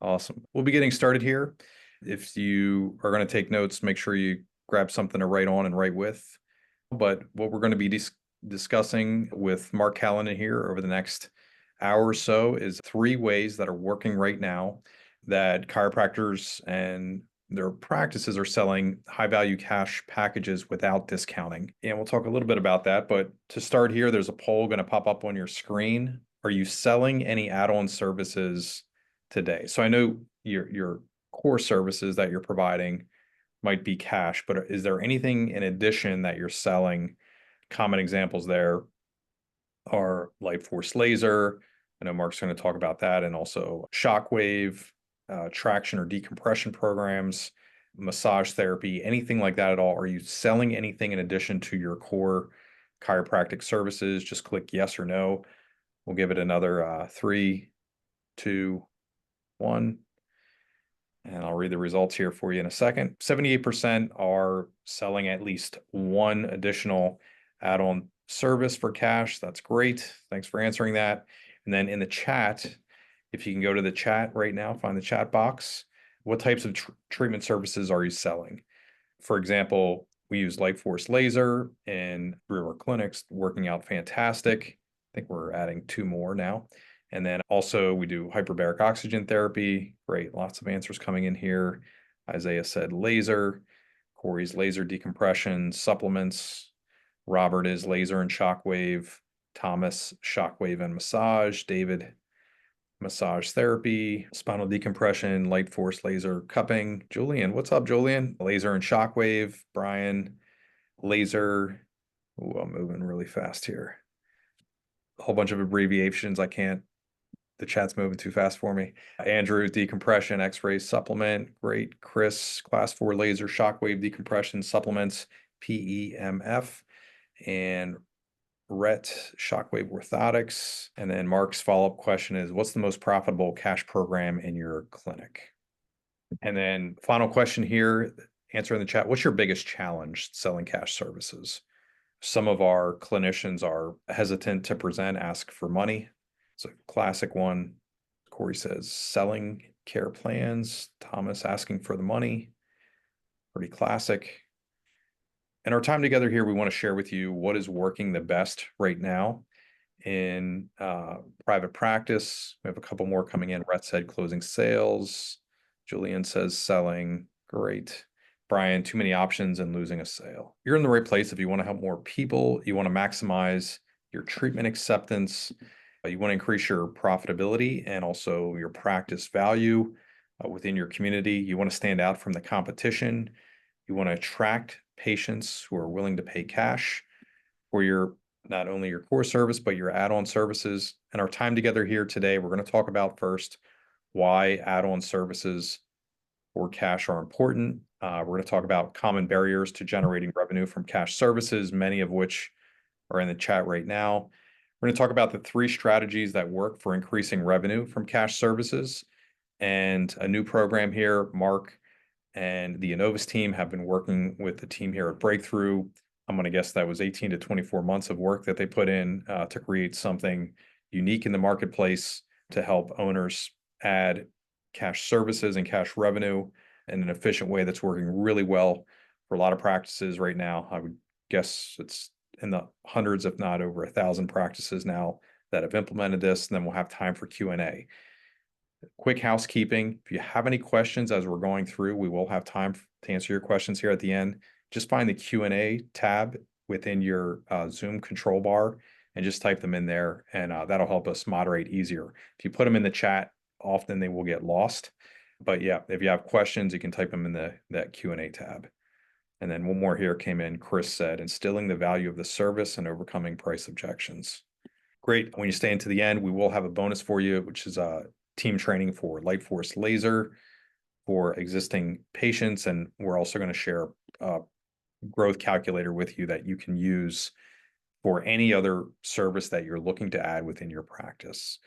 Awesome. We'll be getting started here. If you are going to take notes, make sure you grab something to write on and write with. But what we're going to be discussing with Mark Callan in here over the next hour or so is 3 ways that are working right now that chiropractors and their practices are selling high value cash packages without discounting. And we'll talk a little bit about that. But to start here, there's a poll going to pop up on your screen. Are you selling any add-on services today? So I know your core services that you're providing might be cash, but is there anything in addition that you're selling? Common examples there are Light Force Laser. I know Mark's going to talk about that, and also shockwave, traction or decompression programs, massage therapy, anything like that at all. Are you selling anything in addition to your core chiropractic services? Just click yes or no. We'll give it another 3, 2, 1. And I'll read the results here for you in a second. 78% are selling at least one additional add-on service for cash. That's great. Thanks for answering that. And then in the chat, if you can go to the chat right now, find the chat box. What types of treatment services are you selling? For example, we use Light Force Laser in 3 of our clinics, working out fantastic. I think we're adding 2 more now. And then also we do hyperbaric oxygen therapy. Great, lots of answers coming in here. Isaiah said laser. Corey's laser decompression, supplements. Robert is laser and shockwave. Thomas, shockwave and massage. David, massage therapy, spinal decompression, light force laser cupping. Julian, what's up, Julian? Laser and shockwave. Brian, laser. Ooh, I'm moving really fast here. A whole bunch of abbreviations. The chat's moving too fast for me. Andrew, decompression, x-ray supplement. Great. Chris, class 4 laser shockwave decompression supplements, PEMF. And Rhett, shockwave orthotics. And then Mark's follow-up question is, what's the most profitable cash program in your clinic? And then final question here, answer in the chat, what's your biggest challenge selling cash services? Some of our clinicians are hesitant to present, ask for money. It's a classic one. Corey says selling care plans. Thomas asking for the money. Pretty classic. In our time together here, we want to share with you what is working the best right now in private practice. We have a couple more coming in. Rhett said closing sales. Julian says selling. Great. Brian, too many options and losing a sale. You're in the right place if you want to help more people. You want to maximize your treatment acceptance. You want to increase your profitability and also your practice value within your community. You want to stand out from the competition. You want to attract patients who are willing to pay cash for your not only your core service, but your add-on services. And our time together here today, we're going to talk about first why add-on services for cash are important. We're going to talk about common barriers to generating revenue from cash services, many of which are in the chat right now. We're going to talk about the 3 strategies that work for increasing revenue from cash services and a new program here. Mark and the Innovus team have been working with the team here at Breakthrough. I'm going to guess that was 18 to 24 months of work that they put in to create something unique in the marketplace to help owners add cash services and cash revenue in an efficient way that's working really well for a lot of practices right now. I would guess it's in the hundreds, if not over 1,000 practices now that have implemented this, and then we'll have time for Q&A. Quick housekeeping. If you have any questions as we're going through, we will have time to answer your questions here at the end. Just find the Q&A tab within your Zoom control bar and just type them in there, and that'll help us moderate easier. If you put them in the chat, often they will get lost. But yeah, if you have questions, you can type them in that Q&A tab. And then one more here came in. Chris said, instilling the value of the service and overcoming price objections. Great. When you stay into the end, we will have a bonus for you, which is team training for Light Force Laser for existing patients. And we're also going to share a growth calculator with you that you can use for any other service that you're looking to add within your practice.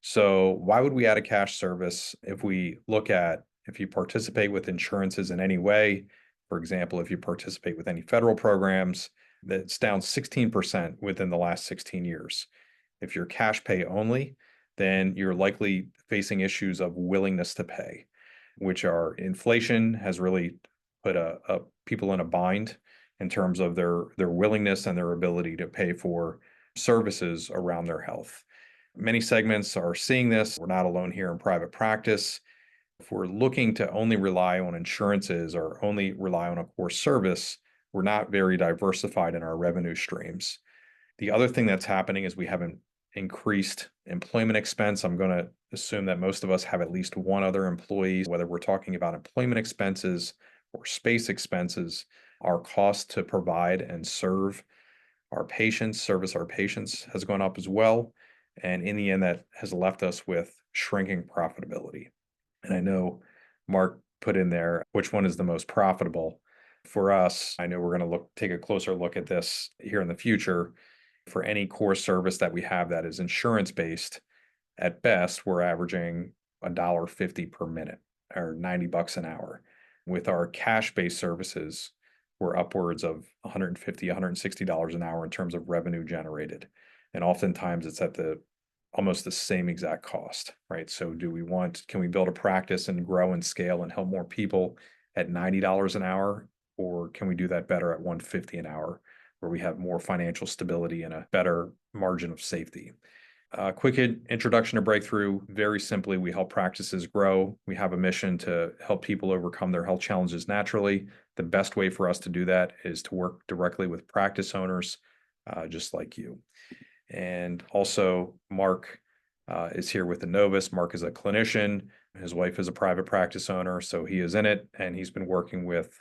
So why would we add a cash service? If we look at if you participate with insurances in any way, for example, if you participate with any federal programs, that's down 16% within the last 16 years. If you're cash pay only, then you're likely facing issues of willingness to pay, which are inflation has really put people in a bind in terms of their willingness and their ability to pay for services around their health. Many segments are seeing this. We're not alone here in private practice. If we're looking to only rely on insurances or only rely on a core service, we're not very diversified in our revenue streams. The other thing that's happening is we have an increased employment expense. I'm going to assume that most of us have at least one other employee, whether we're talking about employment expenses or space expenses. Our cost to provide and service our patients has gone up as well. And in the end, that has left us with shrinking profitability. And I know Mark put in there which one is the most profitable. For us, I know we're going to take a closer look at this here in the future. For any core service that we have that is insurance based, at best, we're averaging $1.50 per minute or $90 an hour. With our cash-based services, we're upwards of $150, $160 an hour in terms of revenue generated. And oftentimes it's at almost the same exact cost, right? So can we build a practice and grow and scale and help more people at $90 an hour? Or can we do that better at $150 an hour, where we have more financial stability and a better margin of safety? Quick introduction to Breakthrough. Very simply, we help practices grow. We have a mission to help people overcome their health challenges naturally. The best way for us to do that is to work directly with practice owners, just like you. And also, Mark is here with the Novus. Mark is a clinician. His wife is a private practice owner, so he is in it, and he's been working with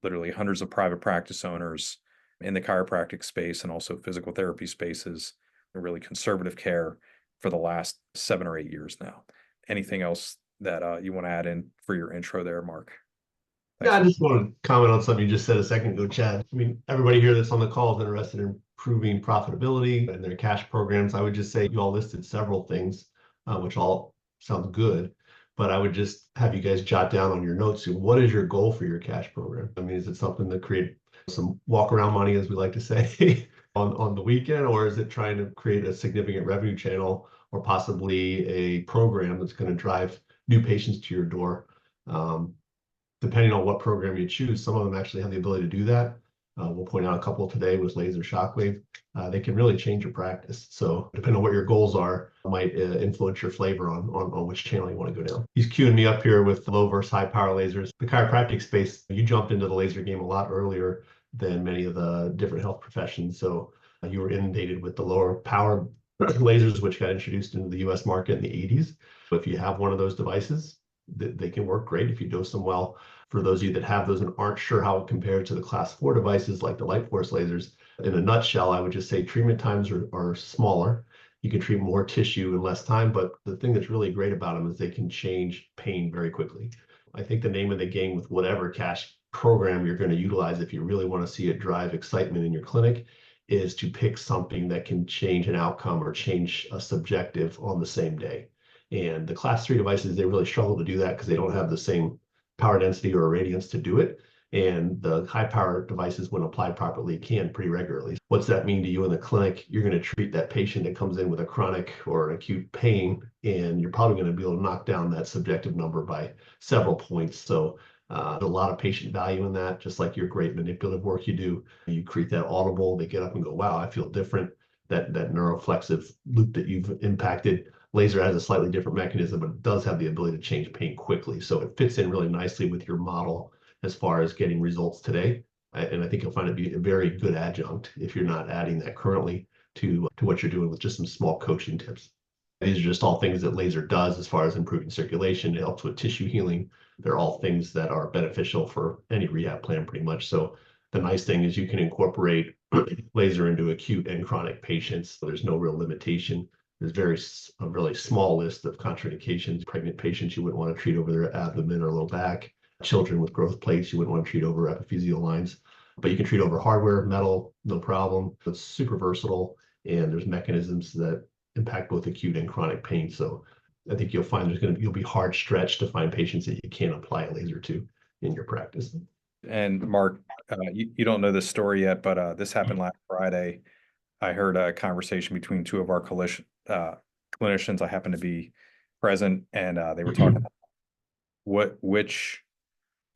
literally hundreds of private practice owners in the chiropractic space and also physical therapy spaces, really conservative care, for the last 7 or 8 years now. Anything else that you want to add in for your intro there, Mark? Yeah, I just want to comment on something you just said a second ago, Chad. I mean, everybody here that's on the call is interested in improving profitability and their cash programs. I would just say you all listed several things, which all sounds good, but I would just have you guys jot down on your notes, what is your goal for your cash program? I mean, is it something to create some walk around money, as we like to say, on the weekend, or is it trying to create a significant revenue channel or possibly a program that's going to drive new patients to your door? Depending on what program you choose, some of them actually have the ability to do that. We'll point out a couple today with laser shockwave. They can really change your practice. So depending on what your goals are, might influence your flavor on which channel you want to go down. He's queuing me up here with low versus high power lasers. The chiropractic space, you jumped into the laser game a lot earlier than many of the different health professions. So you were inundated with the lower power lasers, which got introduced into the US market in the 80s. If you have one of those devices, they can work great if you dose them well. For those of you that have those and aren't sure how it compares to the class 4 devices like the light force lasers, in a nutshell, I would just say treatment times are smaller. You can treat more tissue in less time, but the thing that's really great about them is they can change pain very quickly. I think the name of the game with whatever cash program you're going to utilize, if you really want to see it drive excitement in your clinic, is to pick something that can change an outcome or change a subjective on the same day. And the class 3 devices, they really struggle to do that because they don't have the same power density or irradiance to do it. And the high power devices, when applied properly, can pretty regularly. What's that mean to you in the clinic? You're going to treat that patient that comes in with a chronic or an acute pain, and you're probably going to be able to knock down that subjective number by several points. So there's a lot of patient value in that, just like your great manipulative work you do. You create that audible, they get up and go, wow, I feel different. That neuroflexive loop that you've impacted. Laser has a slightly different mechanism, but it does have the ability to change pain quickly. So it fits in really nicely with your model as far as getting results today. And I think you'll find it be a very good adjunct if you're not adding that currently to what you're doing with just some small coaching tips. These are just all things that laser does as far as improving circulation. It helps with tissue healing. They're all things that are beneficial for any rehab plan pretty much. So the nice thing is you can incorporate laser into acute and chronic patients. So there's no real limitation. There's a really small list of contraindications. Pregnant patients you wouldn't want to treat over their abdomen or low back. Children with growth plates you wouldn't want to treat over epiphyseal lines. But you can treat over hardware, metal, no problem. It's super versatile, and there's mechanisms that impact both acute and chronic pain. So I think you'll find you'll be hard stretched to find patients that you can't apply a laser to in your practice. And Mark, you don't know this story yet, but this happened last Friday. I heard a conversation between two of our clinicians, I happened to be present, and they were talking about which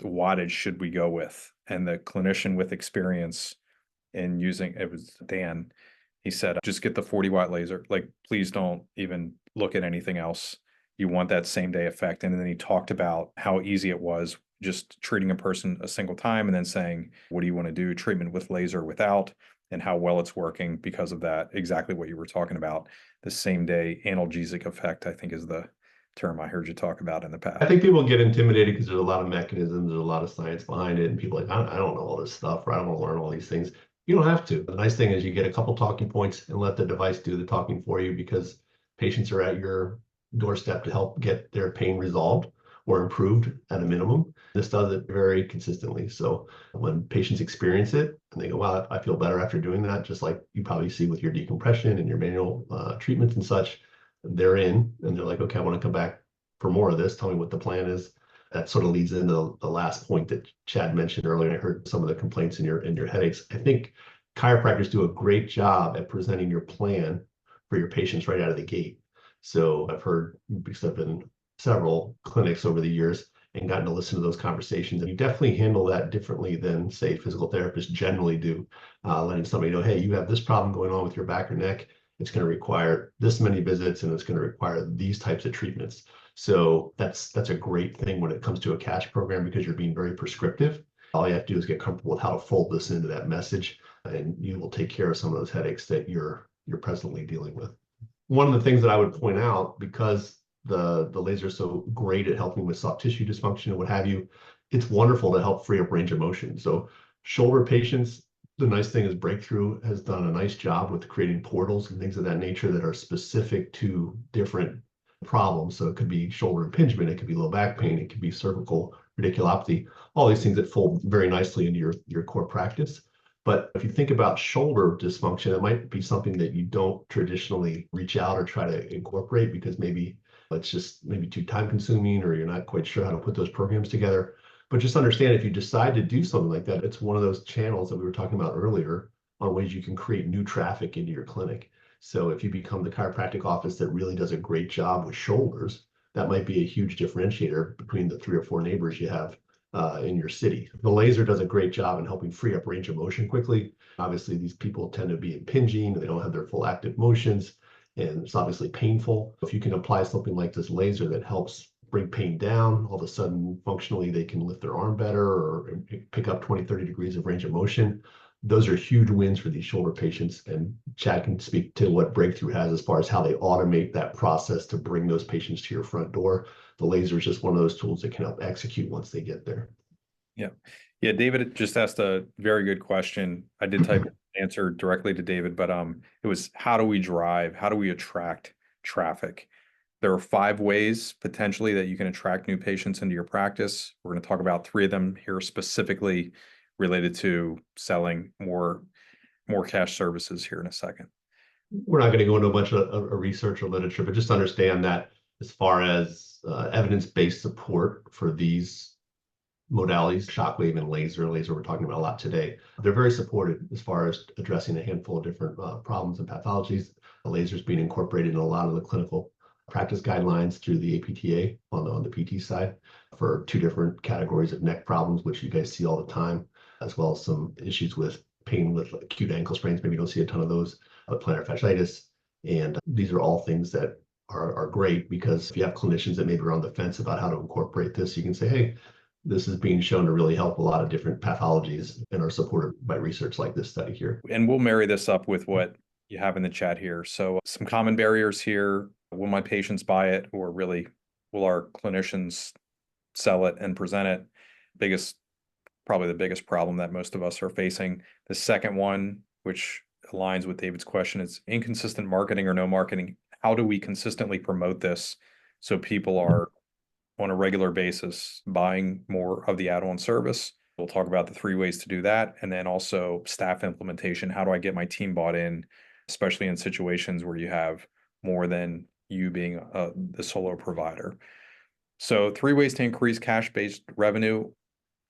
wattage should we go with? And the clinician with experience in using, it was Dan, he said, just get the 40-watt laser. Like, please don't even look at anything else. You want that same day effect. And then he talked about how easy it was just treating a person a single time and then saying, what do you want to do? Treatment with laser, without, and how well it's working because of that. Exactly what you were talking about. The same day analgesic effect, I think, is the term I heard you talk about in the I past. think people get intimidated because there's a lot of mechanisms, there's a lot of science behind it, and people are like, I don't know all this stuff, or I don't want to learn all these things. You don't have to. The nice thing is you get a couple talking points and let the device do the talking for you, because patients are at your doorstep to help get their pain resolved or improved at a minimum. This does it very consistently. So when patients experience it and they go, wow, I feel better after doing that, just like you probably see with your decompression and your manual treatments and such, they're in and they're like, okay, I want to come back for more of this. Tell me what the plan is. That sort of leads into the last point that Chad mentioned earlier. I heard some of the complaints in your headaches. I think chiropractors do a great job at presenting your plan for your patients right out of the gate. So I've heard, because I've been in several clinics over the years and gotten to listen to those conversations, and you definitely handle that differently than, say, physical therapists generally do. Letting somebody know, hey, you have this problem going on with your back or neck. It's going to require this many visits, and it's going to require these types of treatments. So that's a great thing when it comes to a cash program, because you're being very prescriptive. All you have to do is get comfortable with how to fold this into that message, and you will take care of some of those headaches that you're presently dealing with. One of the things that I would point out, because the laser is so great at helping with soft tissue dysfunction and what have you, it's wonderful to help free up range of motion. So shoulder patients, the nice thing is Breakthrough has done a nice job with creating portals and things of that nature that are specific to different problems. So it could be shoulder impingement, it could be low back pain, it could be cervical radiculopathy, all these things that fold very nicely into your core practice. But if you think about shoulder dysfunction, it might be something that you don't traditionally reach out or try to incorporate, because maybe it's just maybe too time consuming, or you're not quite sure how to put those programs together. But just understand, if you decide to do something like that, it's one of those channels that we were talking about earlier on ways you can create new traffic into your clinic. So if you become the chiropractic office that really does a great job with shoulders, that might be a huge differentiator between the 3 or 4 neighbors you have in your city. The laser does a great job in helping free up range of motion quickly. Obviously, these people tend to be impinging, they don't have their full active motions, and it's obviously painful. If you can apply something like this laser that helps bring pain down, all of a sudden, functionally, they can lift their arm better or pick up 20, 30 degrees of range of motion. Those are huge wins for these shoulder patients. And Chad can speak to what Breakthrough has as far as how they automate that process to bring those patients to your front door. The laser is just one of those tools that can help execute once they get there. Yeah. Yeah. David just asked a very good question. I did type answer directly to David, but it was, how do we drive? How do we attract traffic? There are 5 ways potentially that you can attract new patients into your practice. We're going to talk about 3 of them here, specifically related to selling more cash services here in a second. We're not going to go into a bunch of research or literature, but just understand that as far as evidence-based support for these modalities, shockwave and laser we're talking about a lot today, they're very supported as far as addressing a handful of different problems and pathologies. The laser is being incorporated in a lot of the clinical practice guidelines through the APTA on the PT side for 2 different categories of neck problems, which you guys see all the time, as well as some issues with pain with acute ankle sprains. Maybe you don't see a ton of those, but plantar fasciitis. And these are all things that are great, because if you have clinicians that maybe are on the fence about how to incorporate this, you can say, hey, this is being shown to really help a lot of different pathologies and are supported by research like this study here. And we'll marry this up with what you have in the chat here. So some common barriers here. Will my patients buy it, or really will our clinicians sell it and present it? Probably the biggest problem that most of us are facing. The second one, which aligns with David's question, is inconsistent marketing or no marketing. How do we consistently promote this so people are on a regular basis buying more of the add-on service? We'll talk about the 3 ways to do that. And then also staff implementation. How do I get my team bought in, especially in situations where you have more than you being the solo provider? So 3 ways to increase cash-based revenue.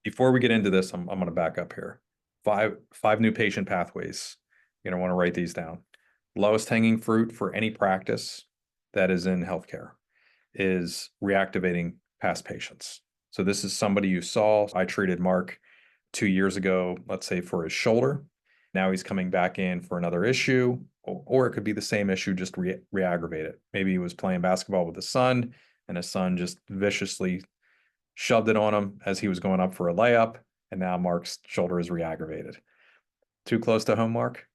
Before we get into this, I'm going to back up here. Five new patient pathways. You're going to want to write these down. Lowest hanging fruit for any practice. that is in healthcare is reactivating past patients. So this is somebody you saw. I treated Mark 2 years ago, let's say for his shoulder. Now he's coming back in for another issue, or it could be the same issue, just re-aggravate it. Maybe he was playing basketball with his son, and his son just viciously shoved it on him as he was going up for a layup, and now Mark's shoulder is re-aggravated. Too close to home, Mark?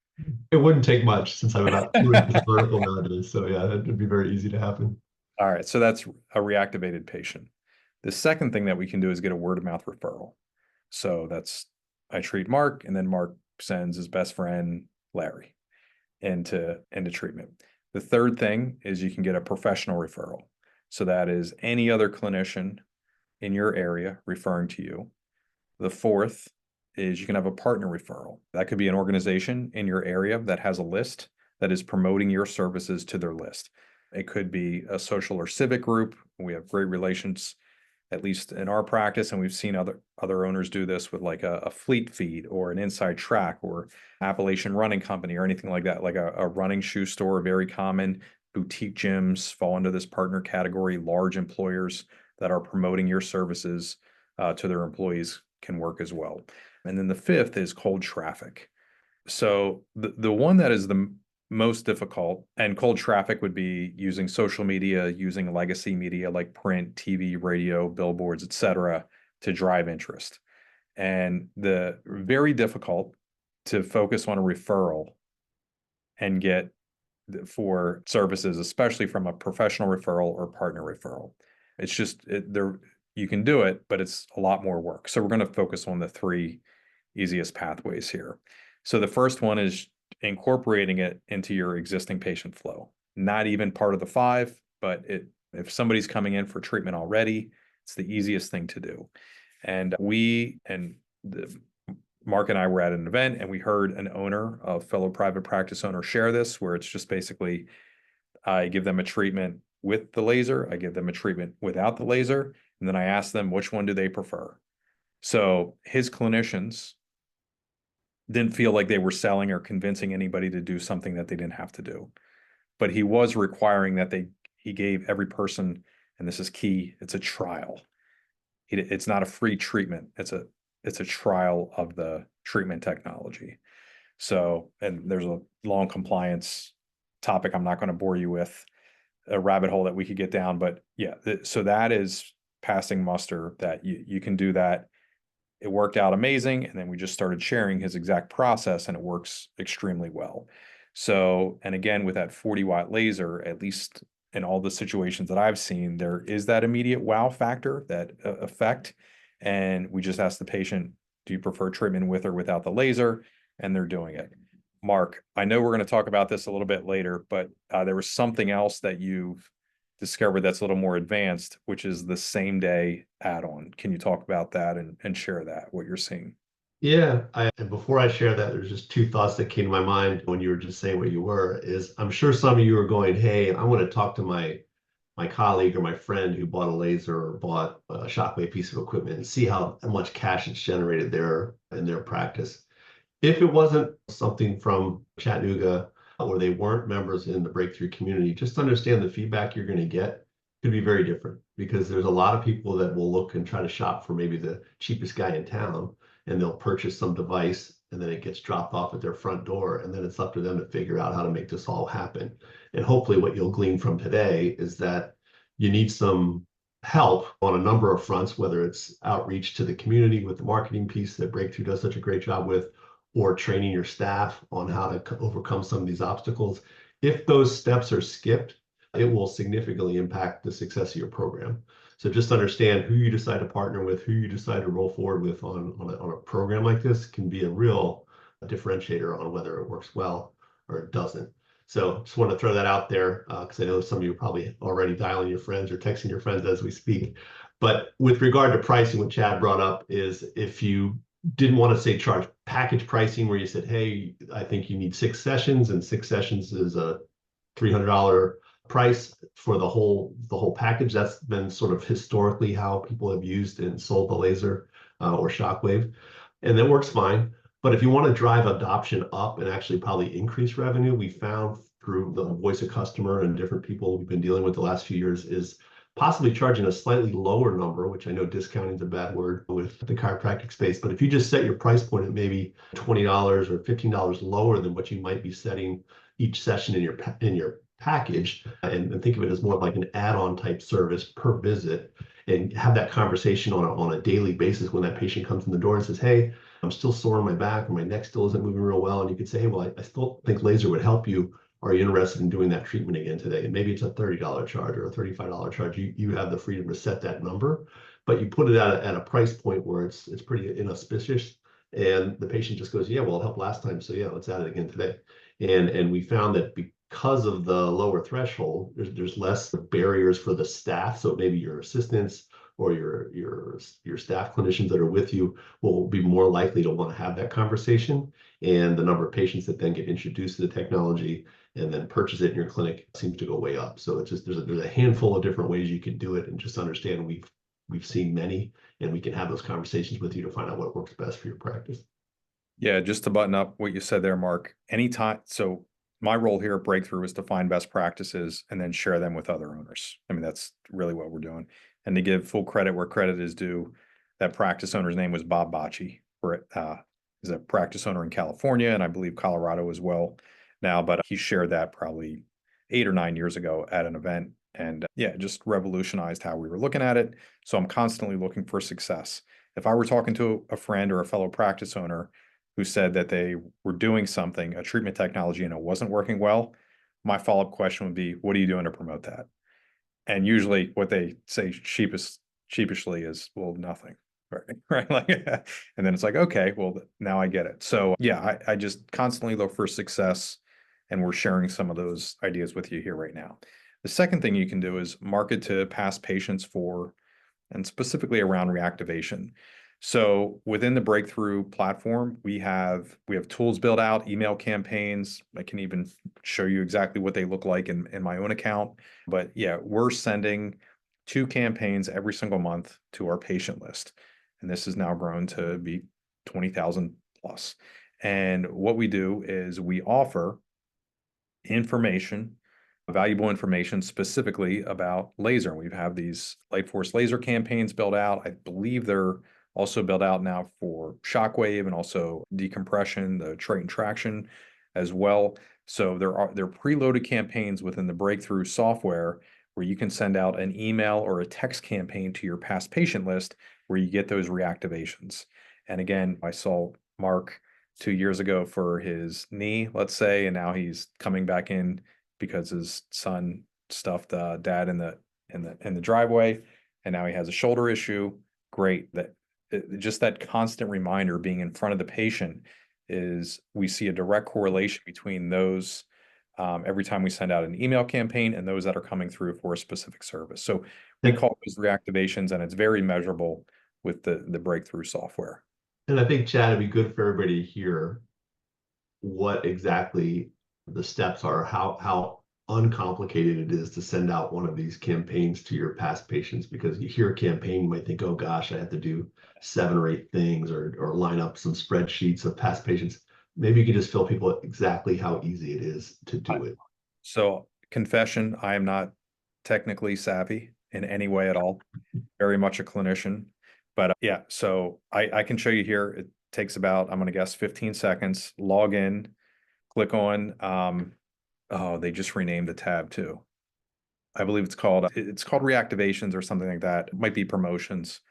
It wouldn't take much since I'm about 2 inches vertical nowadays. So yeah, it would be very easy to happen. All right, so that's a reactivated patient. The second thing that we can do is get a word of mouth referral. So that's, I treat Mark, and then Mark sends his best friend, Larry, into treatment. The third thing is you can get a professional referral. So that is any other clinician in your area referring to you. The fourth is you can have a partner referral. That could be an organization in your area that has a list that is promoting your services to their list. It could be a social or civic group. We have great relations, at least in our practice, and we've seen other owners do this with like a fleet feed or an inside track or Appalachian Running Company or anything like that, like a running shoe store, very common. Boutique gyms fall into this partner category. Large employers that are promoting your services to their employees can work as well. And then the fifth is cold traffic. So the one that is the most difficult, and cold traffic would be using social media, using legacy media like print, TV, radio, billboards, etc., to drive interest. And the very difficult to focus on a referral and get for services, especially from a professional referral or partner referral. It's just you can do it, but it's a lot more work. So we're going to focus on the three easiest pathways here. So the first one is incorporating it into your existing patient flow. Not even part of the five, but if somebody's coming in for treatment already, it's the easiest thing to do. And Mark and I were at an event, and we heard an owner, a fellow private practice owner, share this, where it's just basically, I give them a treatment with the laser, I give them a treatment without the laser, and then I ask them which one do they prefer. So his clinicians didn't feel like they were selling or convincing anybody to do something that they didn't have to do. But he was requiring that he gave every person, and this is key, it's a trial. It's not a free treatment. It's a trial of the treatment technology. So, and there's a long compliance topic I'm not going to bore you with, a rabbit hole that we could get down, but yeah, so that is passing muster that you can do that. It worked out amazing. And then we just started sharing his exact process, and it works extremely well. So, and again, with that 40-watt laser, at least in all the situations that I've seen, there is that immediate wow factor, that effect. And we just ask the patient, do you prefer treatment with or without the laser? And they're doing it. Mark, I know we're going to talk about this a little bit later, but there was something else that you've discovered that's a little more advanced, which is the same day add-on. Can you talk about that and share that, what you're seeing? Yeah, and before I share that, there's just two thoughts that came to my mind when you were just saying what you were, is I'm sure some of you are going, hey, I want to talk to my colleague or my friend who bought a laser or bought a Shockwave piece of equipment and see how much cash it's generated there in their practice. If it wasn't something from Chattanooga or they weren't members in the breakthrough community, just understand the feedback you're going to get could be very different, because there's a lot of people that will look and try to shop for maybe the cheapest guy in town, and they'll purchase some device and then it gets dropped off at their front door, and then it's up to them to figure out how to make this all happen. And hopefully what you'll glean from today is that you need some help on a number of fronts, whether it's outreach to the community with the marketing piece that Breakthrough does such a great job with, or training your staff on how to overcome some of these obstacles. If those steps are skipped, it will significantly impact the success of your program. So just understand who you decide to partner with, who you decide to roll forward with on a program like this can be a real differentiator on whether it works well or it doesn't. So just want to throw that out there, because I know some of you are probably already dialing your friends or texting your friends as we speak. But with regard to pricing, what Chad brought up is, if you didn't want to say charge package pricing where you said, hey, I think you need 6 sessions, and 6 sessions is a $300 price for the whole package. That's been sort of historically how people have used and sold the laser or Shockwave, and that works fine. But if you want to drive adoption up and actually probably increase revenue, we found through the voice of customer and different people we've been dealing with the last few years is possibly charging a slightly lower number, which I know discounting is a bad word with the chiropractic space, but if you just set your price point at maybe $20 or $15 lower than what you might be setting each session in your package, and think of it as more like an add-on type service per visit, and have that conversation on a daily basis when that patient comes in the door and says, hey, I'm still sore in my back, or my neck still isn't moving real well. And you could say, hey, well, I still think laser would help you. Are you interested in doing that treatment again today? And maybe it's a $30 charge or a $35 charge. You have the freedom to set that number, but you put it at a price point where it's pretty inauspicious. And the patient just goes, yeah, well, it helped last time. So yeah, let's add it again today. And we found that because of the lower threshold, there's less barriers for the staff. So maybe your assistants or your staff clinicians that are with you will be more likely to want to have that conversation. And the number of patients that then get introduced to the technology and then purchase it in your clinic seems to go way up. So it's just there's a handful of different ways you can do it, and just understand we've seen many, and we can have those conversations with you to find out what works best for your practice. Yeah, just to button up what you said there, Mark, anytime. So my role here at Breakthrough is to find best practices and then share them with other owners. I mean, that's really what we're doing. And to give full credit where credit is due, that practice owner's name was Bob Bocci. He's a practice owner in California, and I believe Colorado as well now, but he shared that probably 8 or 9 years ago at an event. And yeah, it just revolutionized how we were looking at it. So I'm constantly looking for success. If I were talking to a friend or a fellow practice owner who said that they were doing something, a treatment technology, and it wasn't working well, my follow-up question would be, what are you doing to promote that? And usually what they say sheepishly is, well, nothing. Right. Right. Like, and then it's like, okay, well, now I get it. So yeah, I just constantly look for success, and we're sharing some of those ideas with you here right now. The second thing you can do is market to past patients and specifically around reactivation. So within the Breakthrough platform, we have tools built out, email campaigns. I can even show you exactly what they look like in my own account. But yeah, we're sending 2 campaigns every single month to our patient list. And this has now grown to be 20,000 plus. And what we do is we offer information, valuable information specifically about laser. We have these light force laser campaigns built out. I believe they're also built out now for shockwave and also decompression, the trait and traction as well. So they're preloaded campaigns within the Breakthrough software where you can send out an email or a text campaign to your past patient list where you get those reactivations. And again, I saw Mark 2 years ago for his knee, let's say, and now he's coming back in because his son stuffed dad in the driveway, and now he has a shoulder issue. Great. Just that constant reminder being in front of the patient is we see a direct correlation between those every time we send out an email campaign and those that are coming through for a specific service. So we call those reactivations, and it's very measurable with the Breakthrough software. And I think, Chad, it'd be good for everybody to hear what exactly the steps are, how uncomplicated it is to send out one of these campaigns to your past patients. Because you hear a campaign, you might think, oh gosh, I have to do 7 or 8 things or line up some spreadsheets of past patients. Maybe you could just fill people exactly how easy it is to do it. So confession, I am not technically savvy in any way at all. Very much a clinician. But yeah, so I can show you here. It takes about, I'm going to guess 15 seconds. Log in, click on, oh, they just renamed the tab too. I believe it's called reactivations or something like that. It might be promotions.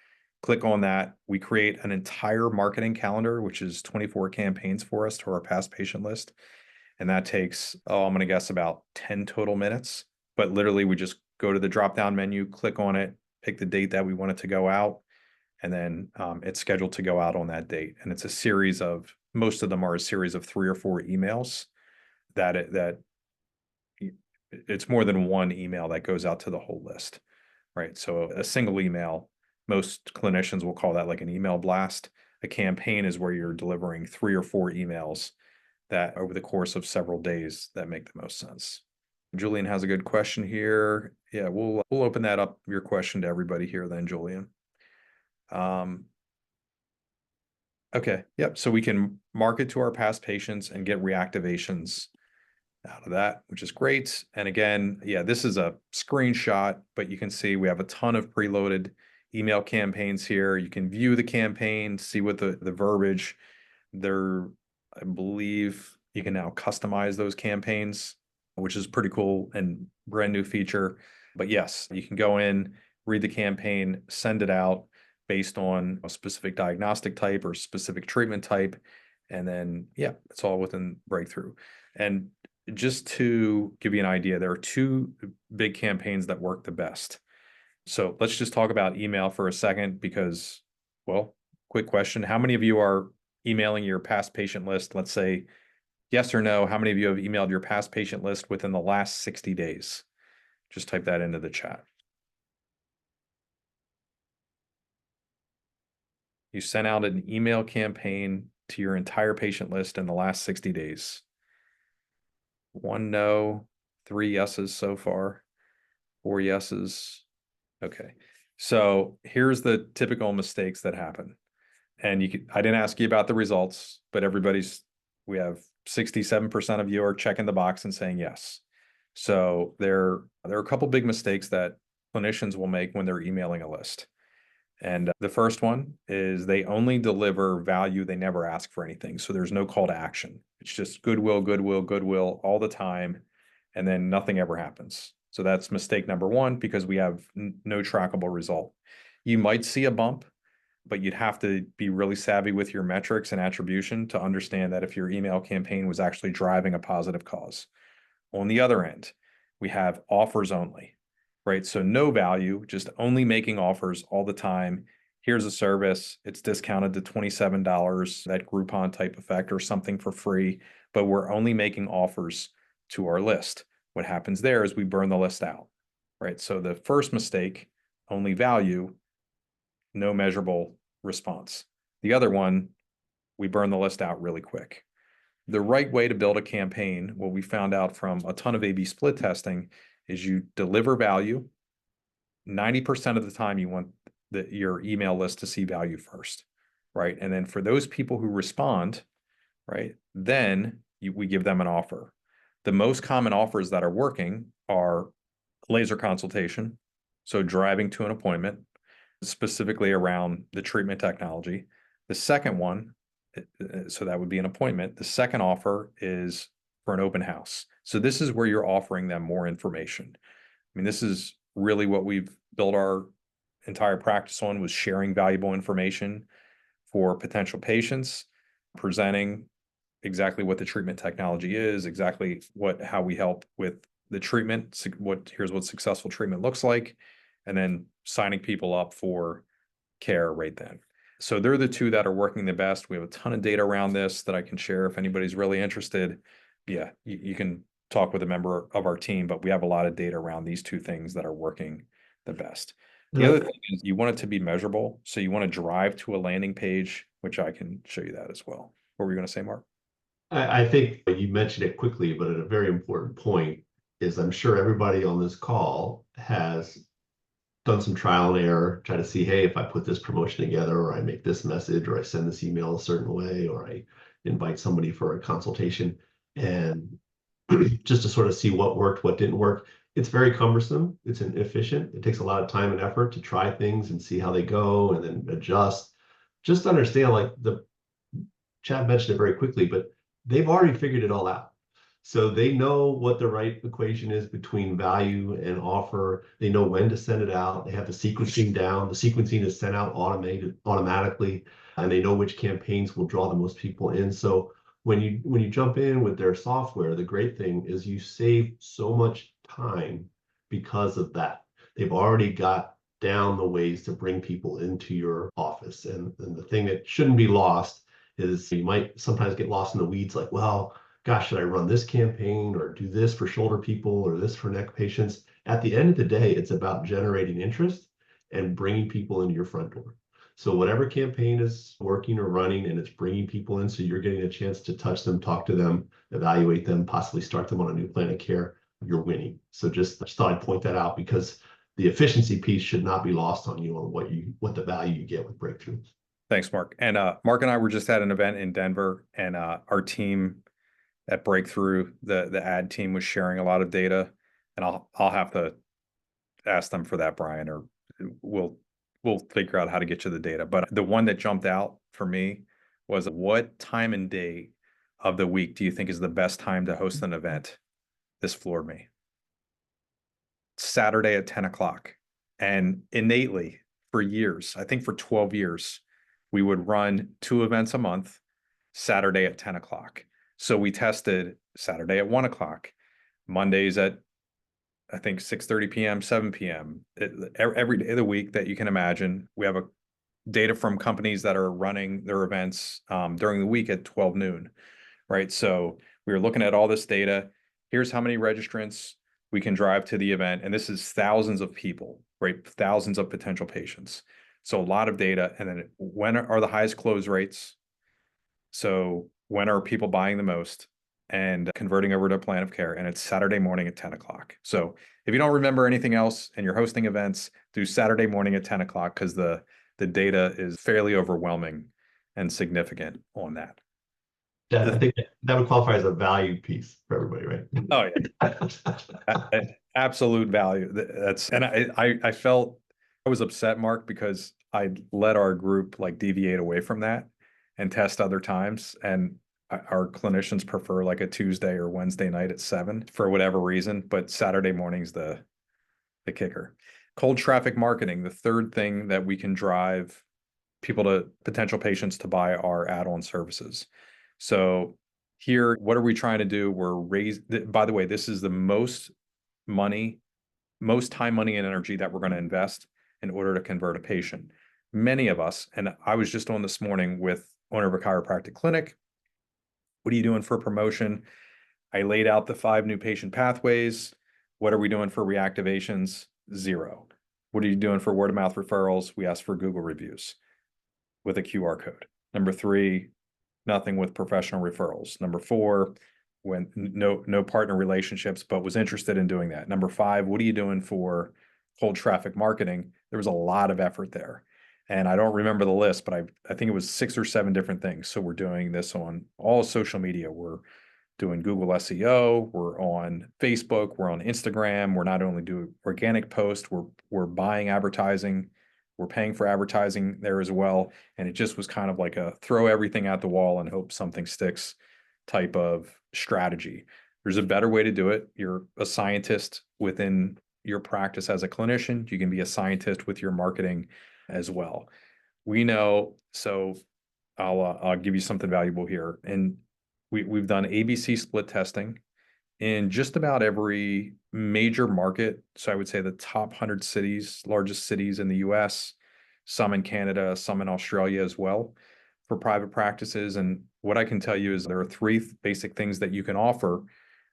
Click on that. We create an entire marketing calendar, which is 24 campaigns for us to our past patient list. And that takes, I'm going to guess about 10 total minutes. But literally, we just go to the drop-down menu, click on it, pick the date that we want it to go out, and then it's scheduled to go out on that date. And it's a series of, most of them are a series of 3 or 4 emails that it's more than one email that goes out to the whole list, right? So a single email, most clinicians will call that like an email blast. A campaign is where you're delivering 3 or 4 emails that over the course of several days that make the most sense. Julian has a good question here. Yeah, we'll open that up, your question, to everybody here then, Julian. Okay, yep. So we can market to our past patients and get reactivations out of that, which is great. And again, yeah, this is a screenshot, but you can see we have a ton of preloaded email campaigns here. You can view the campaign, see what the verbiage there. I believe you can now customize those campaigns, which is pretty cool and brand new feature. But yes, you can go in, read the campaign, send it out based on a specific diagnostic type or specific treatment type. And then, yeah, it's all within Breakthrough. And just to give you an idea, there are two big campaigns that work the best. So let's just talk about email for a second because, well, quick question. How many of you are emailing your past patient list? Let's say yes or no. How many of you have emailed your past patient list within the last 60 days? Just type that into the chat. You sent out an email campaign to your entire patient list in the last 60 days. 1 no, 3 yeses so far, 4 yeses. Okay. So here's the typical mistakes that happen. And I didn't ask you about the results, but we have 67% of you are checking the box and saying yes. So there are a couple big mistakes that clinicians will make when they're emailing a list. And the first one is they only deliver value. They never ask for anything. So there's no call to action. It's just goodwill, goodwill, goodwill all the time. And then nothing ever happens. So that's mistake number one, because we have no trackable result. You might see a bump, but you'd have to be really savvy with your metrics and attribution to understand that if your email campaign was actually driving a positive cause. On the other end, we have offers only, right? So no value, just only making offers all the time. Here's a service, it's discounted to $27, that Groupon type effect or something for free, but we're only making offers to our list. What happens there is we burn the list out, right? So the first mistake, only value, no measurable response. The other one, we burn the list out really quick. The right way to build a campaign, what we found out from a ton of A/B split testing, is you deliver value. 90% of the time, you want your email list to see value first, right? And then for those people who respond, right, then we give them an offer. The most common offers that are working are laser consultation, so driving to an appointment, specifically around the treatment technology. The second one, so that would be an appointment. The second offer is for an open house. So this is where you're offering them more information. I mean, this is really what we've built our entire practice on, was sharing valuable information for potential patients, presenting exactly what the treatment technology is, exactly how we help with the treatment, here's what successful treatment looks like, and then signing people up for care right then. So they're the two that are working the best. We have a ton of data around this that I can share if anybody's really interested. Yeah, you can talk with a member of our team, but we have a lot of data around these two things that are working the best. The other thing is you want it to be measurable. So you want to drive to a landing page, which I can show you that as well. What were you going to say, Mark? I think you mentioned it quickly, but at a very important point is I'm sure everybody on this call has done some trial and error, try to see, hey, if I put this promotion together, or I make this message, or I send this email a certain way, or I invite somebody for a consultation, and just to sort of see what worked, what didn't work. It's very cumbersome. It's inefficient. It takes a lot of time and effort to try things and see how they go and then adjust. Just understand, like Chad mentioned it very quickly, but they've already figured it all out. So they know what the right equation is between value and offer. They know when to send it out. They have the sequencing down. The sequencing is sent out automatically, and they know which campaigns will draw the most people in. So when you jump in with their software, the great thing is you save so much time because of that. They've already got down the ways to bring people into your office. And the thing that shouldn't be lost is you might sometimes get lost in the weeds, like, well, gosh, should I run this campaign or do this for shoulder people or this for neck patients? At the end of the day, it's about generating interest and bringing people into your front door. So whatever campaign is working or running and it's bringing people in, so you're getting a chance to touch them, talk to them, evaluate them, possibly start them on a new plan of care, you're winning. So just thought I'd point that out, because the efficiency piece should not be lost on you on what the value you get with Breakthrough. Thanks, Mark. And Mark and I were just at an event in Denver, and our team at Breakthrough, the ad team was sharing a lot of data, and I'll have to ask them for that, Brian, or we'll we'll figure out how to get you the data. But the one that jumped out for me was, what time and day of the week do you think is the best time to host an event? This floored me. Saturday at 10 o'clock. And innately, for years, I think for 12 years, we would run 2 events a month, Saturday at 10 o'clock. So we tested Saturday at 1 o'clock, Mondays at, I think, 6:30 p.m., 7 p.m. Every day of the week that you can imagine. We have a data from companies that are running their events during the week at 12 noon, right? So we were looking at all this data. Here's how many registrants we can drive to the event. And this is thousands of people, right? Thousands of potential patients. So a lot of data. And then when are the highest close rates? So when are people buying the most and converting over to a plan of care? And it's Saturday morning at 10 o'clock. So if you don't remember anything else and you're hosting events, do Saturday morning at 10 o'clock, because the data is fairly overwhelming and significant on that. Yeah, I think that would qualify as a value piece for everybody, right? Oh yeah, absolute value. That's, and I felt, I was upset, Mark, because I let our group like deviate away from that and test other times, and our clinicians prefer like a Tuesday or Wednesday night at 7 for whatever reason, but Saturday morning's the kicker. Cold traffic marketing, the third thing that we can drive people to, potential patients, to buy our add-on services. So here, what are we trying to do? By the way, this is the most time, money, and energy that we're going to invest in order to convert a patient. Many of us, and I was just on this morning with owner of a chiropractic clinic. What are you doing for promotion? I laid out the 5 new patient pathways. What are we doing for reactivations? 0. What are you doing for word of mouth referrals? We asked for Google reviews with a QR code. Number 3, nothing with professional referrals. Number 4, when no partner relationships, but was interested in doing that. Number 5, what are you doing for cold traffic marketing? There was a lot of effort there. And I don't remember the list, but I think it was 6 or 7 different things. So we're doing this on all social media. We're doing Google SEO, we're on Facebook, we're on Instagram. We're not only doing organic posts, we're buying advertising, we're paying for advertising there as well. And it just was kind of like a throw everything at the wall and hope something sticks type of strategy. There's a better way to do it. You're a scientist within your practice as a clinician. You can be a scientist with your marketing as well. We know, so I'll give you something valuable here. And we've done ABC split testing in just about every major market. So I would say the top 100 cities, largest cities in the US, some in Canada, some in Australia as well, for private practices. And what I can tell you is there are 3 basic things that you can offer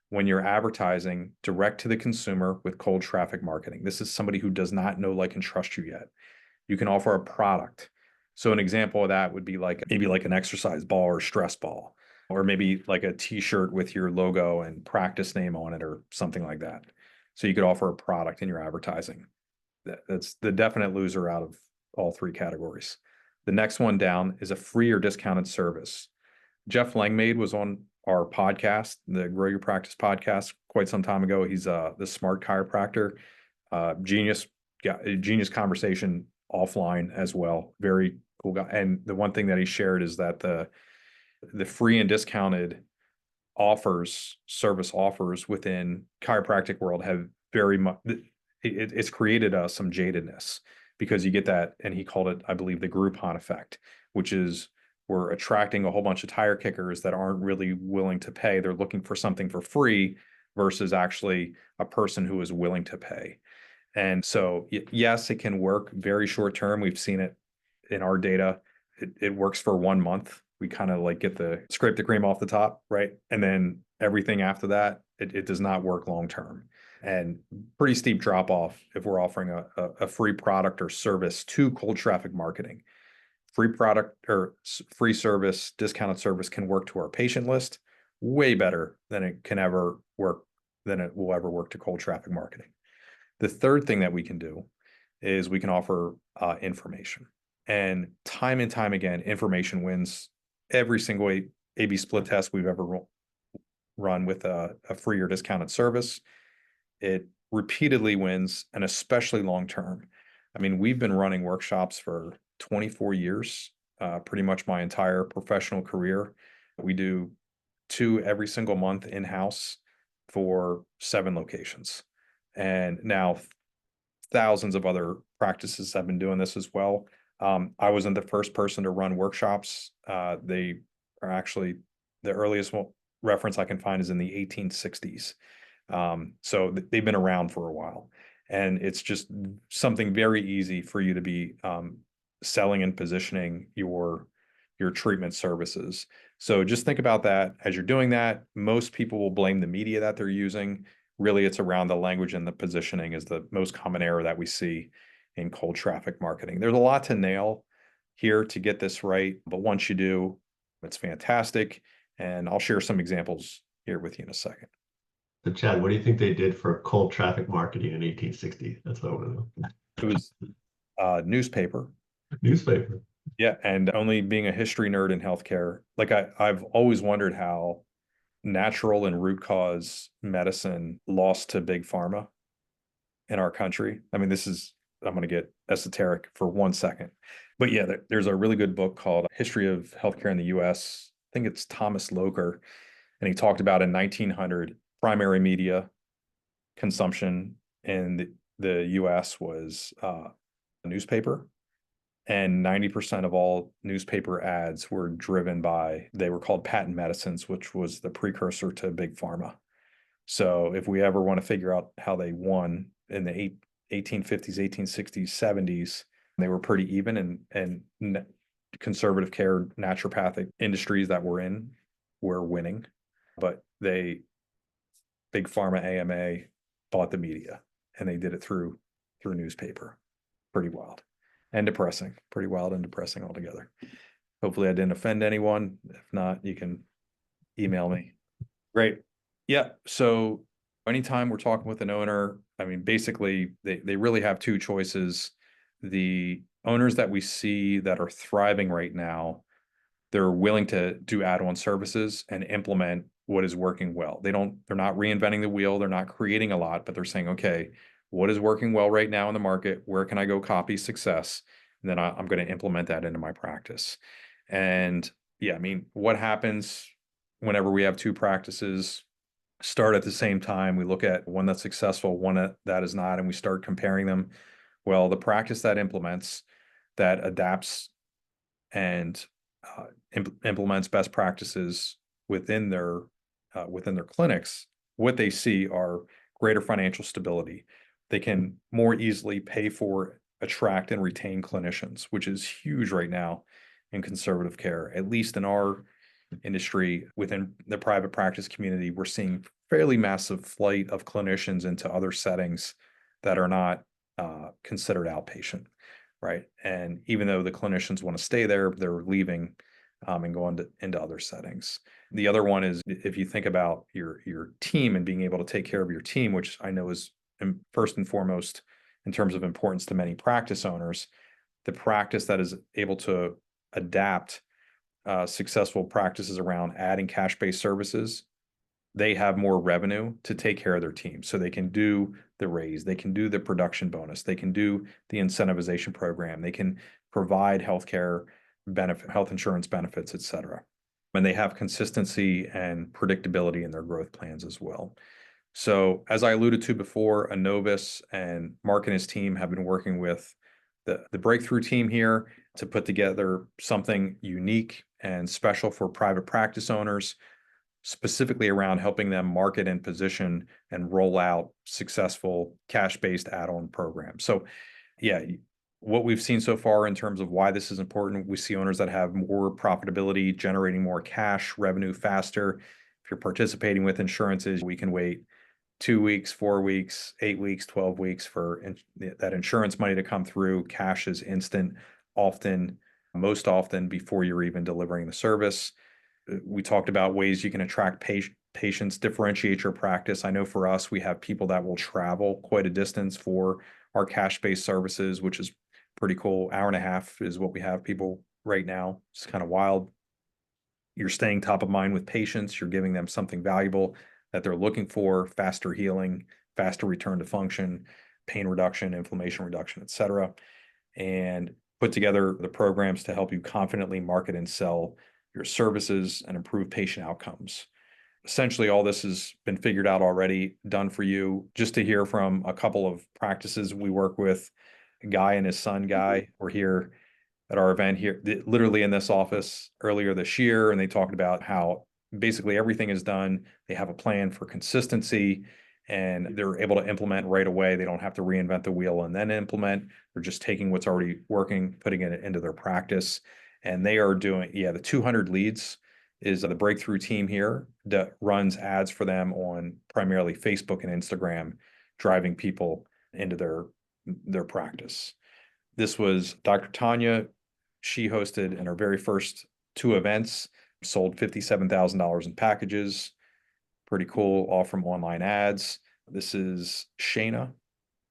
when you're advertising direct to the consumer with cold traffic marketing. This is somebody who does not know, like, and trust you yet. You can offer a product. So an example of that would be like maybe like an exercise ball or stress ball, or maybe like a t-shirt with your logo and practice name on it or something like that. So you could offer a product in your advertising. That's the definite loser out of all 3 categories. The next one down is a free or discounted service. Jeff Langmaid was on our podcast, the Grow Your Practice podcast, quite some time ago. He's the smart chiropractor, genius conversation offline as well. Very cool guy. And the one thing that he shared is that the free and discounted service offers within chiropractic world have very much, it's created some jadedness, because you get that, and he called it, I believe, the Groupon effect, which is we're attracting a whole bunch of tire kickers that aren't really willing to pay. They're looking for something for free versus actually a person who is willing to pay. And so, yes, it can work very short term. We've seen it in our data. It works for 1 month. We kind of like scrape the cream off the top, right? And then everything after that, it does not work long term. And pretty steep drop off if we're offering a free product or service to cold traffic marketing. Free product or free service, discounted service can work to our patient list way better than it will ever work to cold traffic marketing. The third thing that we can do is we can offer information. And time again, information wins every single A/B split test we've ever run with a free or discounted service. It repeatedly wins, and especially long term. I mean, we've been running workshops for 24 years, pretty much my entire professional career. We do 2 every single month in-house for 7 locations. And now thousands of other practices have been doing this as well. I wasn't the first person to run workshops. They are actually the earliest reference I can find is in the 1860s. So they've been around for a while, and it's just something very easy for you to be selling and positioning your treatment services. So just think about that as you're doing that. Most people will blame the media that they're using. Really, it's around the language and the positioning is the most common error that we see in cold traffic marketing. There's a lot to nail here to get this right, but once you do, it's fantastic. And I'll share some examples here with you in a second. So Chad, what do you think they did for cold traffic marketing in 1860? That's what I want to know. It was newspaper. Newspaper. Yeah, and only being a history nerd in healthcare, like I've always wondered how natural and root cause medicine lost to big pharma in our country. I mean, I'm going to get esoteric for 1 second. But yeah, there's a really good book called History of Healthcare in the US. I think it's Thomas Loker. And he talked about in 1900, primary media consumption in the US was a newspaper. And 90% of all newspaper ads were driven by, they were called patent medicines, which was the precursor to big pharma. So if we ever want to figure out how they won in the 1850s, 1860s, 70s, they were pretty even, and conservative care, naturopathic industries that we're in were winning. But big pharma AMA bought the media, and they did it through newspaper. Pretty wild and depressing, pretty wild and depressing altogether. Hopefully I didn't offend anyone. If not, you can email me. Great. Yeah. So anytime we're talking with an owner, I mean, basically they really have 2 choices. The owners that we see that are thriving right now, they're willing to do add-on services and implement what is working well. They're not reinventing the wheel. They're not creating a lot, but they're saying, okay, what is working well right now in the market? Where can I go copy success? And then I'm going to implement that into my practice. And yeah, I mean, what happens whenever we have 2 practices start at the same time? We look at one that's successful, one that is not, and we start comparing them. Well, the practice that implements, that adapts and implements best practices within their clinics, what they see are greater financial stability. They can more easily pay for, attract, and retain clinicians, which is huge right now in conservative care. At least in our industry, within the private practice community, we're seeing fairly massive flight of clinicians into other settings that are not considered outpatient, right? And even though the clinicians want to stay there, they're leaving and going into other settings. The other one is if you think about your team and being able to take care of your team, which I know is first and foremost in terms of importance to many practice owners, the practice that is able to adapt successful practices around adding cash-based services, they have more revenue to take care of their team. So they can do the raise, they can do the production bonus, they can do the incentivization program, they can provide healthcare benefit, health insurance benefits, et cetera. And they have consistency and predictability in their growth plans as well. So as I alluded to before, Anovis and Mark and his team have been working with the breakthrough team here to put together something unique and special for private practice owners, specifically around helping them market and position and roll out successful cash-based add-on programs. So yeah, what we've seen so far in terms of why this is important, we see owners that have more profitability, generating more cash revenue faster. If you're participating with insurances, we can wait 2 weeks, 4 weeks, 8 weeks, 12 weeks for that insurance money to come through. Cash is instant, most often before you're even delivering the service. We talked about ways you can attract patients, differentiate your practice. I know for us, we have people that will travel quite a distance for our cash-based services, which is pretty cool. Hour and a half is what we have people right now. It's kind of wild. you're staying top of mind with patients, you're giving them something valuable that they're looking for, faster healing, faster return to function, pain reduction, inflammation reduction, et cetera, and put together the programs to help you confidently market and sell your services and improve patient outcomes. Essentially, all this has been figured out already, done for you. Just to hear from a couple of practices we work with, Guy and his son, Guy, were here at our event here, literally in this office earlier this year, and they talked about how basically everything is done. They have a plan for consistency, and they're able to implement right away. They don't have to reinvent the wheel and then implement. They're just taking what's already working, putting it into their practice. And they are doing, the 200 leads is the breakthrough team here that runs ads for them on primarily Facebook and Instagram, driving people into their practice. This was Dr. Tanya. She hosted in her very first 2 events, sold $57,000 in packages. Pretty cool, all from online ads. This is Shayna,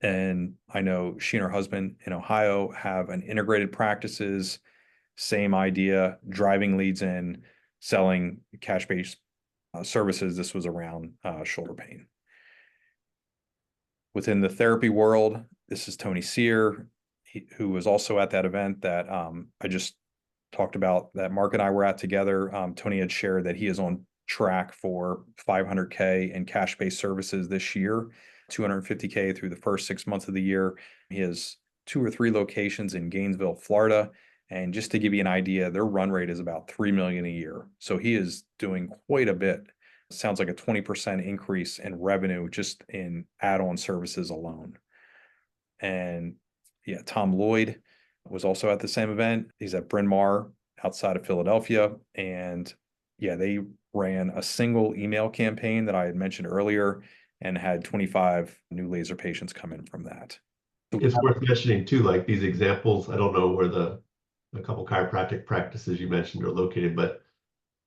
and I know she and her husband in Ohio have an integrated practices, same idea, driving leads in, selling cash-based services. This was around shoulder pain. Within the therapy world, this is Tony Sear, who was also at that event that I just talked about, that Mark and I were at together. Tony had shared that he is on track for $500K in cash-based services this year, $250K through the first 6 months of the year. He has 2 or 3 locations in Gainesville, Florida. And just to give you an idea, their run rate is about $3 million a year. So he is doing quite a bit. It sounds like a 20% increase in revenue just in add-on services alone. And Tom Lloyd was also at the same event. He's at Bryn Mawr outside of Philadelphia. And they ran a single email campaign that I had mentioned earlier and had 25 new laser patients come in from that. It's worth mentioning too, like these examples, I don't know where the couple chiropractic practices you mentioned are located, but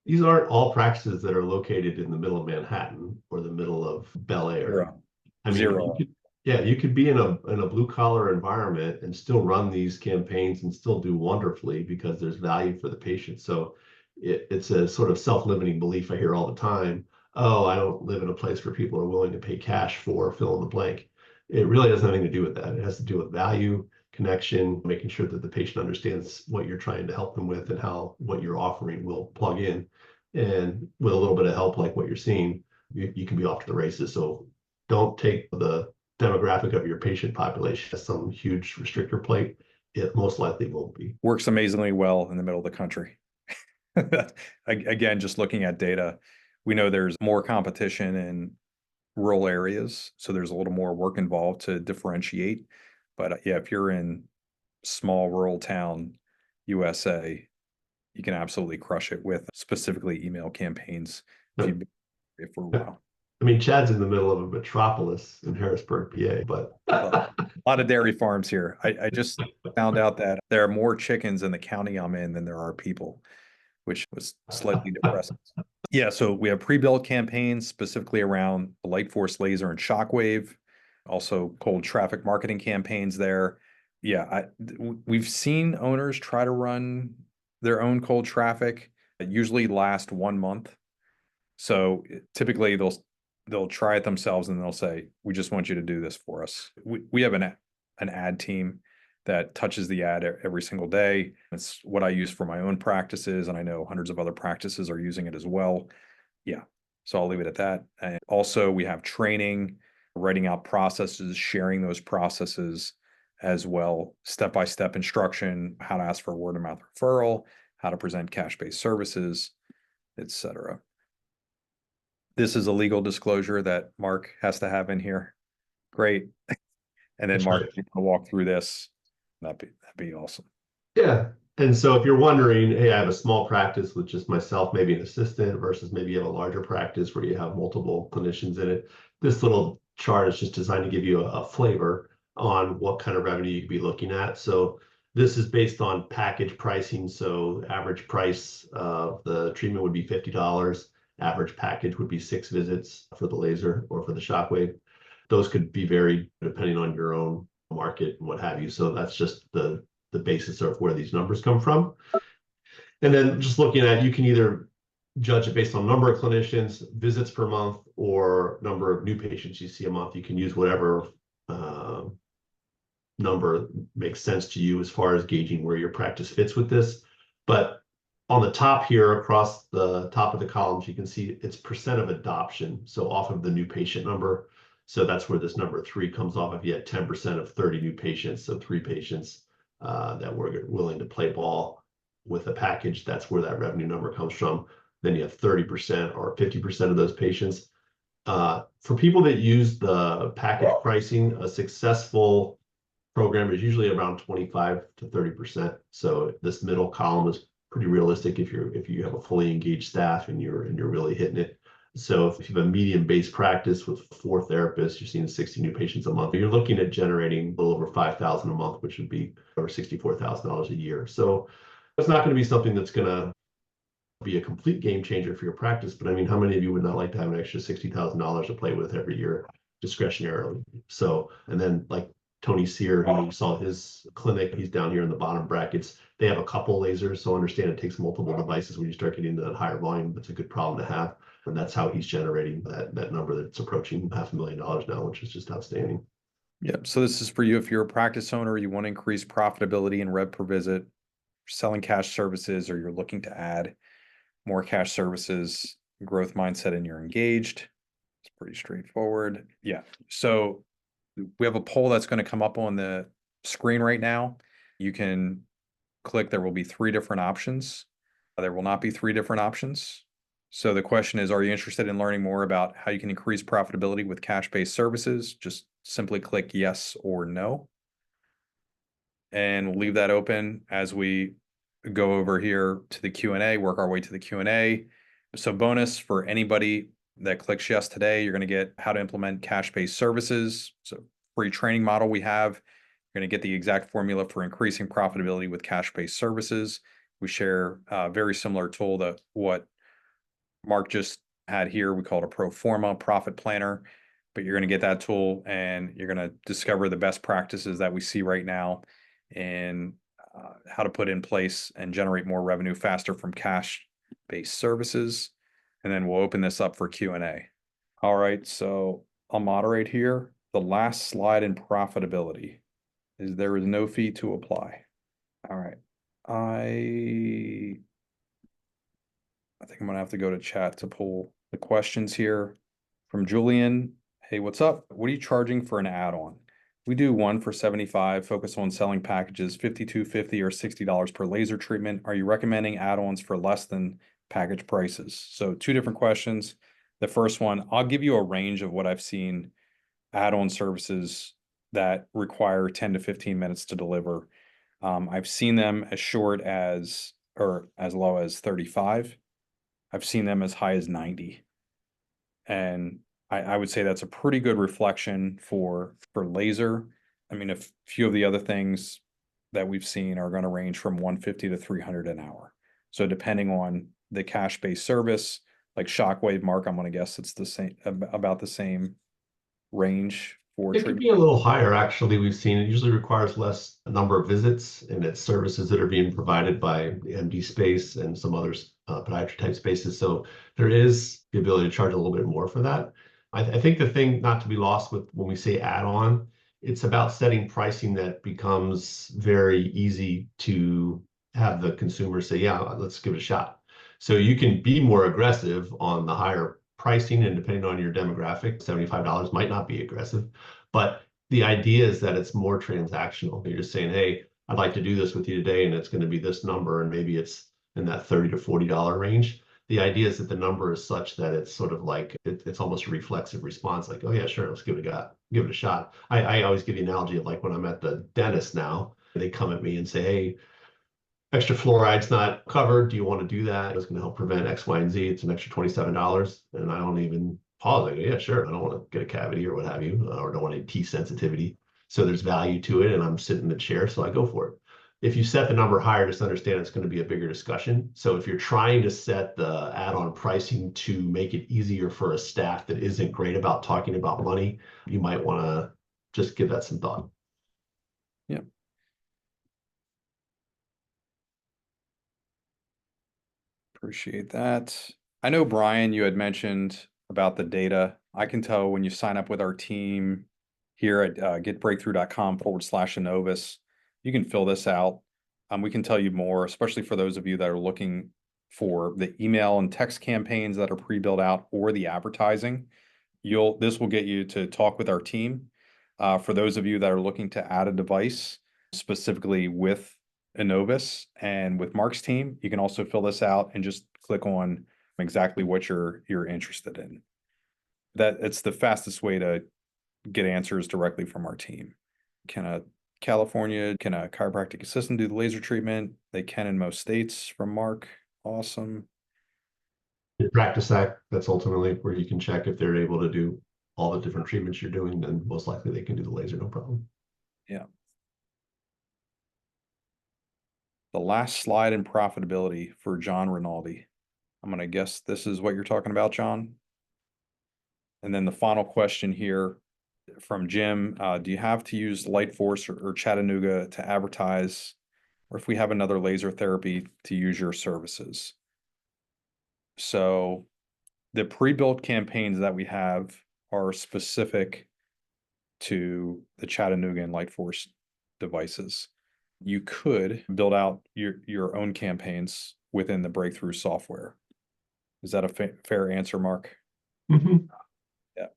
these aren't all practices that are located in the middle of Manhattan or the middle of Bel Air. Zero. I mean, Zero. you could be in a blue collar environment and still run these campaigns and still do wonderfully because there's value for the patient. So it's a sort of self-limiting belief I hear all the time. Oh, I don't live in a place where people are willing to pay cash for fill in the blank. It really has nothing to do with that. It has to do with value, connection, making sure that the patient understands what you're trying to help them with and how what you're offering will plug in. And with a little bit of help, like what you're seeing, you can be off to the races. So don't take the demographic of your patient population as some huge restrictor plate. It most likely won't be. Works amazingly well in the middle of the country. Again, just looking at data, we know there's more competition in rural areas, so there's a little more work involved to differentiate. But if you're in small rural town USA, you can absolutely crush it with specifically email campaigns if you've been here for a while. I mean, Chad's in the middle of a metropolis in Harrisburg, PA, but a lot of dairy farms here. I just found out that there are more chickens in the county I'm in than there are people, which was slightly depressing. So we have pre-built campaigns specifically around the light force laser and shockwave, also cold traffic marketing campaigns there. We've seen owners try to run their own cold traffic. It usually lasts 1 month. So typically they'll try it themselves and they'll say, we just want you to do this for us. We have an ad team that touches the ad every single day. It's what I use for my own practices, and I know hundreds of other practices are using it as well. So I'll leave it at that. And also we have training, writing out processes, sharing those processes as well, step-by-step instruction, how to ask for word-of-mouth referral, how to present cash-based services, etc. This is a legal disclosure that Mark has to have in here. Great. And then Mark, if you want to walk through this, that'd be awesome. Yeah. And so if you're wondering, hey, I have a small practice with just myself, maybe an assistant, versus maybe you have a larger practice where you have multiple clinicians in it, this little chart is just designed to give you a flavor on what kind of revenue you could be looking at. So this is based on package pricing. So average price of the treatment would be $50. Average package would be 6 visits for the laser or for the shockwave. Those could be varied depending on your own market and what have you. So that's just the basis of where these numbers come from. And then just looking at, you can either judge it based on number of clinicians, visits per month, or number of new patients you see a month. You can use whatever number makes sense to you as far as gauging where your practice fits with this. But on the top here, across the top of the columns, you can see it's percent of adoption. So off of the new patient number. So that's where this number 3 comes off of. You had 10% of 30 new patients. So 3 patients that were willing to play ball with a package. That's where that revenue number comes from. Then you have 30% or 50% of those patients. For people that use the package pricing, a successful program is usually around 25 to 30%. So this middle column is pretty realistic if you have a fully engaged staff and you're really hitting it. So if you have a medium-based practice with 4 therapists, you're seeing 60 new patients a month. You're looking at generating a little over $5,000 a month, which would be over $64,000 a year. So it's not going to be something that's going to be a complete game changer for your practice. But I mean, how many of you would not like to have an extra $60,000 to play with every year discretionarily? So, and then like Tony Sear, who you saw his clinic, he's down here in the bottom brackets. They have a couple lasers, so understand it takes multiple devices when you start getting into that higher volume. That's a good problem to have. And that's how he's generating that number that's approaching $500,000 now, which is just outstanding. Yep. So this is for you if you're a practice owner, you want to increase profitability and rev per visit, selling cash services, or you're looking to add more cash services, growth mindset, and you're engaged. It's pretty straightforward. Yeah. So we have a poll that's going to come up on the screen right now. You can click, there will be 3 different options. There will not be 3 different options. So the question is, are you interested in learning more about how you can increase profitability with cash-based services? Just simply click yes or no. And we'll leave that open as we go over here to the Q&A, work our way to the Q&A. So bonus for anybody that clicks yes today, you're going to get how to implement cash-based services. So free training model we have. You're going to get the exact formula for increasing profitability with cash-based services. We share a very similar tool to what Mark just had here. We call it a pro forma profit planner, but you're going to get that tool and you're going to discover the best practices that we see right now and how to put in place and generate more revenue faster from cash-based services. And then we'll open this up for Q&A. All right, so I'll moderate here. The last slide in profitability is there is no fee to apply. All right, I think I'm gonna have to go to chat to pull the questions here from Julian. Hey, what's up? What are you charging for an add-on? We do one for 75, focus on selling packages, $52.50 or $60 per laser treatment. Are you recommending add-ons for less than package prices? So 2 different questions. The first one, I'll give you a range of what I've seen add-on services that require 10 to 15 minutes to deliver. I've seen them as short as, or as low as 35. I've seen them as high as 90. And I would say that's a pretty good reflection for laser. I mean, a few of the other things that we've seen are going to range from 150 to 300 an hour. So depending on the cash-based service, like Shockwave, Mark, I'm going to guess it's the same, about the same range for It could be a little higher, actually. We've seen it usually requires less number of visits, and it's services that are being provided by the MD space and some others, podiatry type spaces. So there is the ability to charge a little bit more for that. I think the thing not to be lost with when we say add-on, it's about setting pricing that becomes very easy to have the consumer say, yeah, let's give it a shot. So you can be more aggressive on the higher pricing, and depending on your demographic, $75 might not be aggressive. But the idea is that it's more transactional. You're just saying, hey, I'd like to do this with you today, and it's going to be this number, and maybe it's in that $30 to $40 range. The idea is that the number is such that it's sort of like it's almost a reflexive response, like, oh yeah, sure, let's give it a shot. I always give the analogy of like when I'm at the dentist now, they come at me and say, hey, extra fluoride's not covered. Do you want to do that? It's going to help prevent X, Y, and Z. It's an extra $27. And I don't even pause. I go, yeah, sure. I don't want to get a cavity or what have you, or don't want any teeth sensitivity. So there's value to it. And I'm sitting in the chair, so I go for it. If you set the number higher, just understand it's going to be a bigger discussion. So if you're trying to set the add-on pricing to make it easier for a staff that isn't great about talking about money, you might want to just give that some thought. Yeah. Appreciate that. I know, Brian, you had mentioned about the data. I can tell when you sign up with our team here at getbreakthrough.com/Innovis, you can fill this out. We can tell you more, especially for those of you that are looking for the email and text campaigns that are pre-built out or the advertising. This will get you to talk with our team. For those of you that are looking to add a device specifically with Innovis and with Mark's team, you can also fill this out and just click on exactly what you're interested in. It's the fastest way to get answers directly from our team. Can a chiropractic assistant do the laser treatment? They can in most states from Mark. Awesome. In Practice Act, that's ultimately where you can check if they're able to do all the different treatments you're doing, then most likely they can do the laser, no problem. Yeah. The last slide in profitability for John Rinaldi. I'm going to guess this is what you're talking about, John. And then the final question here from Jim, do you have to use Lightforce or Chattanooga to advertise, or if we have another laser therapy to use your services? So the pre-built campaigns that we have are specific to the Chattanooga and Lightforce devices. You could build out your own campaigns within the Breakthrough software. Is that a fair answer, Mark? Mm-hmm. Yeah.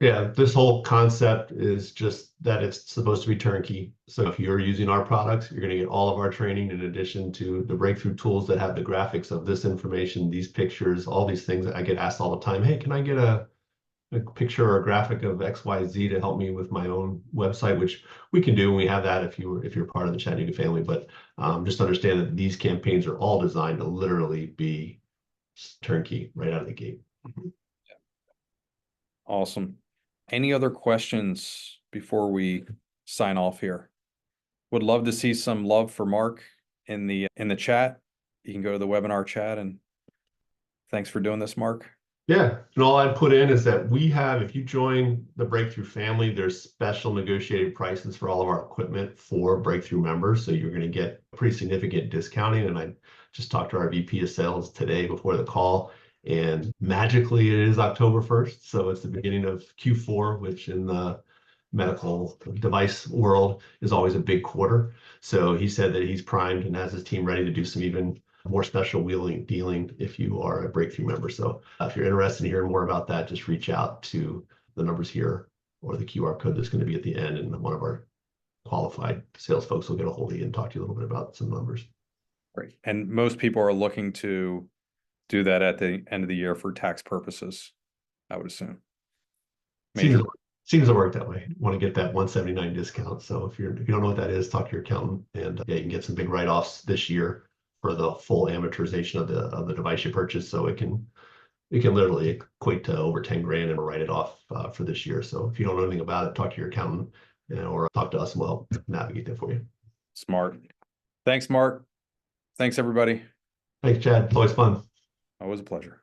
Yeah, this whole concept is just that it's supposed to be turnkey. So if you're using our products, you're going to get all of our training in addition to the Breakthrough tools that have the graphics of this information, these pictures, all these things that I get asked all the time. Hey, can I get a picture or a graphic of XYZ to help me with my own website, which we can do, and we have that if you're part of the Chattanooga family. But just understand that these campaigns are all designed to literally be turnkey right out of the gate. Awesome. Any other questions before we sign off here? Would love to see some love for Mark in the chat. You can go to the webinar chat, and thanks for doing this, Mark. Yeah, and all I'd put in is that we have, if you join the Breakthrough family, there's special negotiated prices for all of our equipment for Breakthrough members. So you're going to get pretty significant discounting. And I just talked to our VP of sales today before the call, and magically it is October 1st. So it's the beginning of Q4, which in the medical device world is always a big quarter. So he said that he's primed and has his team ready to do some even more special wheeling dealing if you are a Breakthrough member. So if you're interested in hearing more about that, just reach out to the numbers here or the QR code that's going to be at the end, and one of our qualified sales folks will get a hold of you and talk to you a little bit about some numbers. Great. And most people are looking to do that at the end of the year for tax purposes, I would assume. Seems to work that way. Want to get that 179 discount. So if you don't know what that is, talk to your accountant, and yeah, you can get some big write-offs this year for the full amortization of the device you purchase. So it can literally equate to over 10 grand and write it off for this year. So if you don't know anything about it, talk to your accountant, or talk to us and we'll navigate that for you. Smart. Thanks, Mark. Thanks, everybody. Thanks, Chad. It's always fun. Always a pleasure.